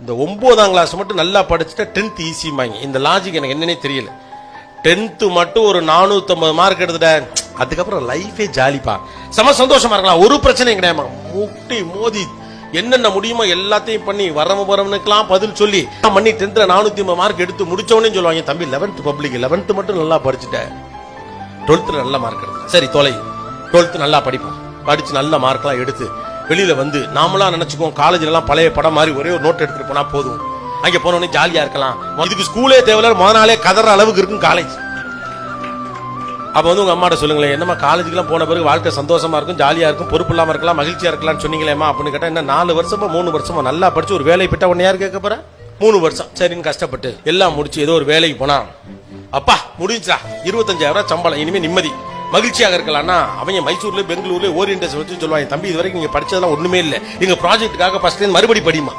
இந்த 9ஆம் கிளாஸ் மட்டும் நல்லா படிச்சுட்டா 10th ஈஸிமாங்க. இந்த லாஜிக் எனக்கு என்னன்னே தெரியல. 10th மட்டும் ஒரு 450 மார்க் எடுத்துட்ட, அதுக்கப்புறம் லைஃபே ஜாலிப்பா, சம சந்தோஷமா இருக்கலாம், ஒரு பிரச்சனையும் கிடையாமா. முட்டி மோதி என்னென்ன முடியுமோ எல்லாத்தையும் பண்ணி வரவனுக்கெல்லாம் பதில் சொல்லி பண்ணி 10th 450 மார்க் எடுத்து முடிச்சவனே சொல்லுவாங்க, தம்பி 11th பப்ளிக் 11th மட்டும் நல்லா படிச்சுட்ட, 12th நல்ல மார்க் எடுத்து சரி தொலை, 12th நல்லா படிப்போம், படிச்சு நல்ல மார்க்லாம் எடுத்து வெளியில வந்து நாமளா நினைச்சுக்கோம் காலேஜ்ல எல்லாம் பழைய படம் மாதிரி ஒரே ஒரு நோட் எடுத்துட்டு போனா போதும், அங்க போனோடனே ஜாலியா இருக்கலாம், இதுக்கு ஸ்கூலே தேவையில்ல, முத நாளே கதற அளவுக்கு இருக்கும் காலேஜ். அப்ப வந்து உங்க அம்மாட்ட சொல்லுங்களேன், என்னமா காலேஜுக்குலாம் போன பிறகு வாழ்க்கை சந்தோஷமா இருக்கும், ஜாலியா இருக்கும், பொறுப்பு இல்லாம இருக்கலாம், மகிழ்ச்சியா இருக்கலாம்னு சொன்னீங்களேமா அப்படின்னு கேட்டா, என்ன 4 வருஷமா 3 வருஷமா நல்லா படிச்சு ஒரு வேலையை பெற்றா உன்னை யாரு கேட்க போற? 3 வருஷம் சரின்னு கஷ்டப்பட்டு எல்லாம் முடிச்சு ஏதோ ஒரு வேலைக்கு போனா, அப்பா முடிஞ்சா 25,000 சம்பளம், இனிமே நிம்மதி மகிழ்ச்சியாக இருக்கலாம்னா, அவங்க மைசூர்ல பெங்களூர்ல ஓரியன்டேஷன் வச்சு சொல்லுவாங்க, தம்பி இது வரைக்கும் நீங்க படிச்சதெல்லாம் ஒண்ணுமே இல்லை, எங்க ப்ராஜெக்டுக்காக ஃபர்ஸ்ட் மறுபடி படிமா.